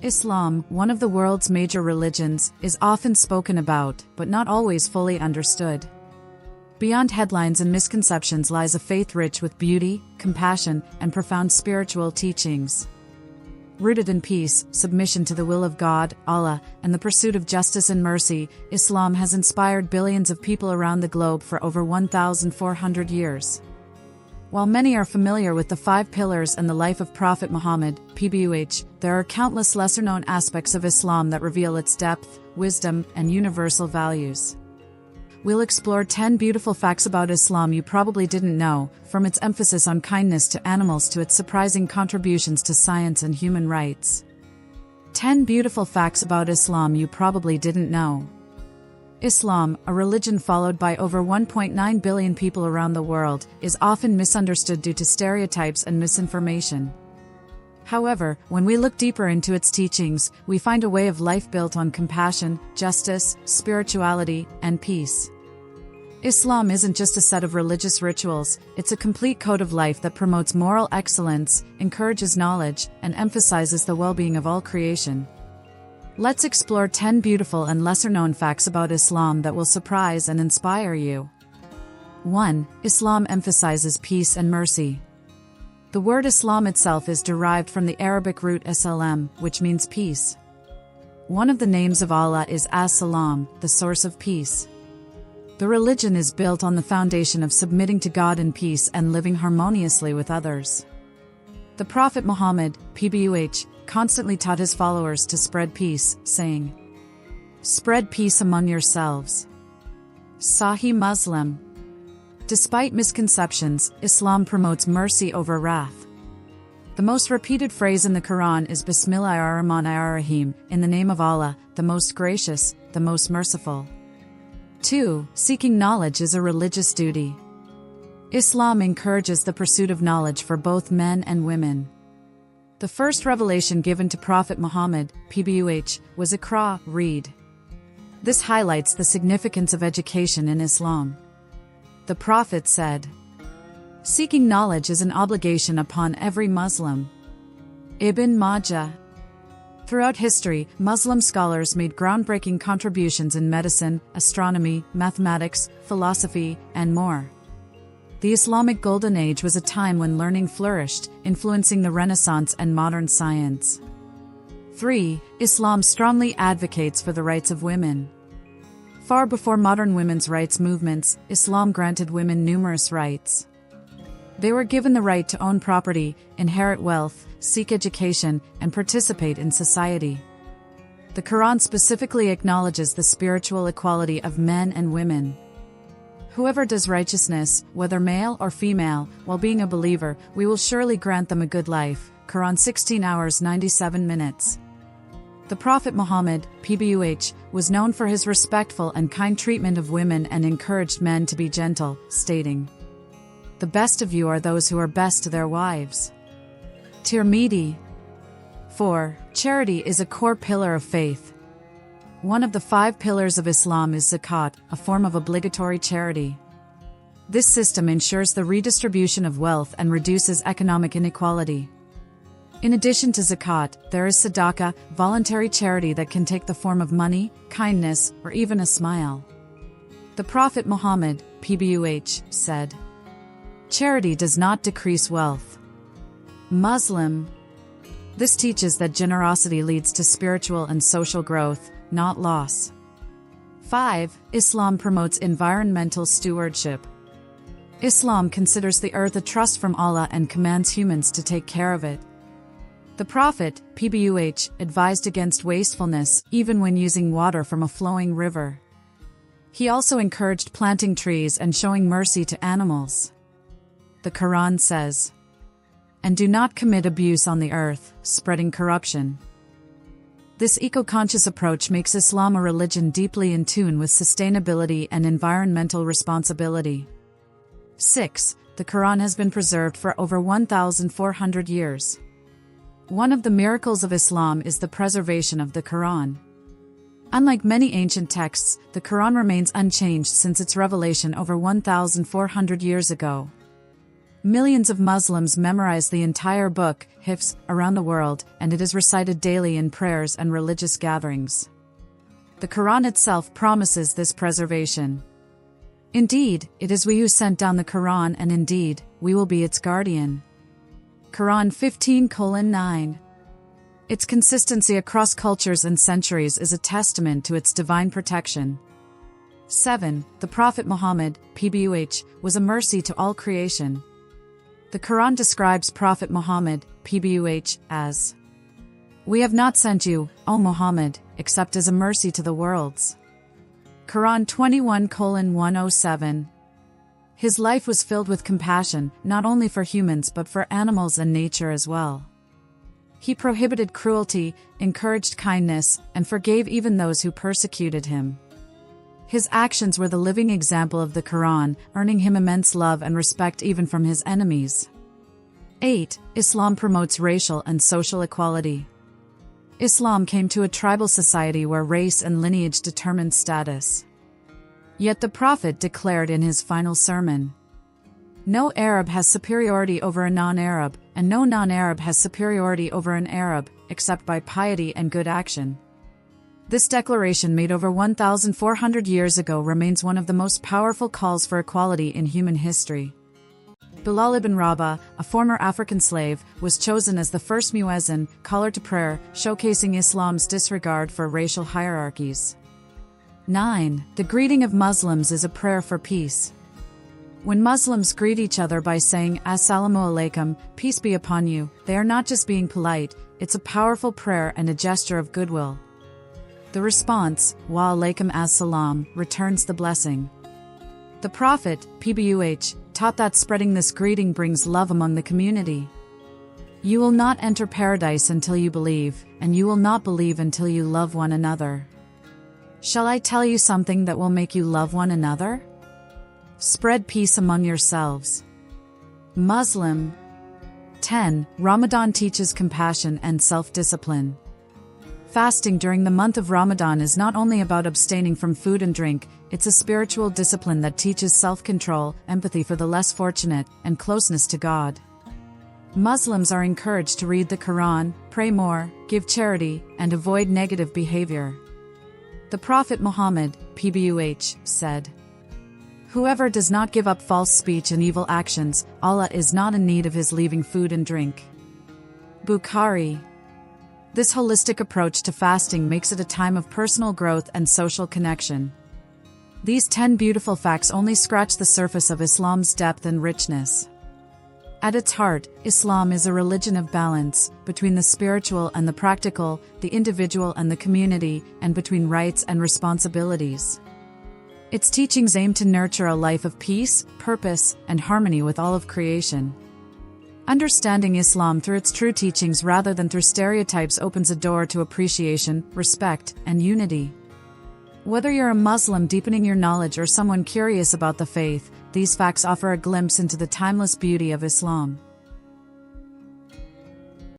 Islam, one of the world's major religions, is often spoken about, but not always fully understood. Beyond headlines and misconceptions lies a faith rich with beauty, compassion, and profound spiritual teachings. Rooted in peace, submission to the will of God, Allah, and the pursuit of justice and mercy, Islam has inspired billions of people around the globe for over 1,400 years. While many are familiar with the 5 pillars and the life of Prophet Muhammad, PBUH, there are countless lesser-known aspects of Islam that reveal its depth, wisdom, and universal values. We'll explore 10 beautiful facts about Islam you probably didn't know, from its emphasis on kindness to animals to its surprising contributions to science and human rights. 10 beautiful facts about Islam you probably didn't know. Islam, a religion followed by over 1.9 billion people around the world, is often misunderstood due to stereotypes and misinformation. However, when we look deeper into its teachings, we find a way of life built on compassion, justice, spirituality, and peace. Islam isn't just a set of religious rituals, it's a complete code of life that promotes moral excellence, encourages knowledge, and emphasizes the well-being of all creation. Let's explore 10 beautiful and lesser-known facts about Islam that will surprise and inspire you. 1. Islam emphasizes peace and mercy. The word Islam itself is derived from the Arabic root Salam, which means peace. One of the names of Allah is As-Salam, the source of peace. The religion is built on the foundation of submitting to God in peace and living harmoniously with others. The Prophet Muhammad, PBUH, constantly taught his followers to spread peace, saying, "Spread peace among yourselves." Sahih Muslim. Despite misconceptions, Islam promotes mercy over wrath. The most repeated phrase in the Qur'an is Bismillahir-Rahmanir-Rahim, in the name of Allah, the most gracious, the most merciful. 2. Seeking knowledge is a religious duty. Islam encourages the pursuit of knowledge for both men and women. The first revelation given to Prophet Muhammad, PBUH, was Iqra, read. This highlights the significance of education in Islam. The Prophet said, "Seeking knowledge is an obligation upon every Muslim." Ibn Majah. Throughout history, Muslim scholars made groundbreaking contributions in medicine, astronomy, mathematics, philosophy, and more. The Islamic Golden Age was a time when learning flourished, influencing the Renaissance and modern science. 3. Islam strongly advocates for the rights of women. Far before modern women's rights movements, Islam granted women numerous rights. They were given the right to own property, inherit wealth, seek education, and participate in society. The Quran specifically acknowledges the spiritual equality of men and women. Whoever does righteousness, whether male or female, while being a believer, we will surely grant them a good life. Quran 16 hours 97 minutes. The Prophet Muhammad, PBUH, was known for his respectful and kind treatment of women and encouraged men to be gentle, stating, "The best of you are those who are best to their wives." Tirmidhi. 4. Charity is a core pillar of faith. One of the 5 pillars of Islam is zakat, a form of obligatory charity. This system ensures the redistribution of wealth and reduces economic inequality. In addition to zakat, there is sadaqah, voluntary charity that can take the form of money, kindness, or even a smile. The Prophet Muhammad, PBUH, said, "Charity does not decrease wealth." Muslim. This teaches that generosity leads to spiritual and social growth, not loss. 5. Islam promotes environmental stewardship. Islam considers the earth a trust from Allah and commands humans to take care of it. The Prophet, PBUH, advised against wastefulness, even when using water from a flowing river. He also encouraged planting trees and showing mercy to animals. The Quran says, "And do not commit abuse on the earth, spreading corruption." This eco-conscious approach makes Islam a religion deeply in tune with sustainability and environmental responsibility. 6. The Quran has been preserved for over 1,400 years. One of the miracles of Islam is the preservation of the Quran. Unlike many ancient texts, the Quran remains unchanged since its revelation over 1,400 years ago. Millions of Muslims memorize the entire book, Hifz, around the world, and it is recited daily in prayers and religious gatherings. The Qur'an itself promises this preservation. Indeed, it is we who sent down the Qur'an, and indeed, we will be its guardian. Qur'an 15:9. Its consistency across cultures and centuries is a testament to its divine protection. 7. The Prophet Muhammad, PBUH, was a mercy to all creation. The Qur'an describes Prophet Muhammad, PBUH, as, "We have not sent you, O Muhammad, except as a mercy to the worlds." Qur'an 21:107. His life was filled with compassion, not only for humans but for animals and nature as well. He prohibited cruelty, encouraged kindness, and forgave even those who persecuted him. His actions were the living example of the Qur'an, earning him immense love and respect even from his enemies. 8. Islam promotes racial and social equality. Islam came to a tribal society where race and lineage determined status. Yet the Prophet declared in his final sermon, "No Arab has superiority over a non-Arab, and no non-Arab has superiority over an Arab, except by piety and good action." This declaration, made over 1,400 years ago, remains one of the most powerful calls for equality in human history. Bilal ibn Rabah, a former African slave, was chosen as the first muezzin, caller to prayer, showcasing Islam's disregard for racial hierarchies. 9. The greeting of Muslims is a prayer for peace. When Muslims greet each other by saying, "Assalamu alaikum, peace be upon you," they are not just being polite, it's a powerful prayer and a gesture of goodwill. The response, "Wa alaikum as-salam," returns the blessing. The Prophet, PBUH, taught that spreading this greeting brings love among the community. You will not enter paradise until you believe, and you will not believe until you love one another. Shall I tell you something that will make you love one another? Spread peace among yourselves. Muslim. 10. Ramadan teaches compassion and self-discipline. Fasting during the month of Ramadan is not only about abstaining from food and drink, it's a spiritual discipline that teaches self-control, empathy for the less fortunate, and closeness to God. Muslims are encouraged to read the Qur'an, pray more, give charity, and avoid negative behavior. The Prophet Muhammad, PBUH, said, "Whoever does not give up false speech and evil actions, Allah is not in need of his leaving food and drink." Bukhari. This holistic approach to fasting makes it a time of personal growth and social connection. These 10 beautiful facts only scratch the surface of Islam's depth and richness. At its heart, Islam is a religion of balance, between the spiritual and the practical, the individual and the community, and between rights and responsibilities. Its teachings aim to nurture a life of peace, purpose, and harmony with all of creation. Understanding Islam through its true teachings rather than through stereotypes opens a door to appreciation, respect, and unity. Whether you're a Muslim deepening your knowledge or someone curious about the faith, these facts offer a glimpse into the timeless beauty of Islam.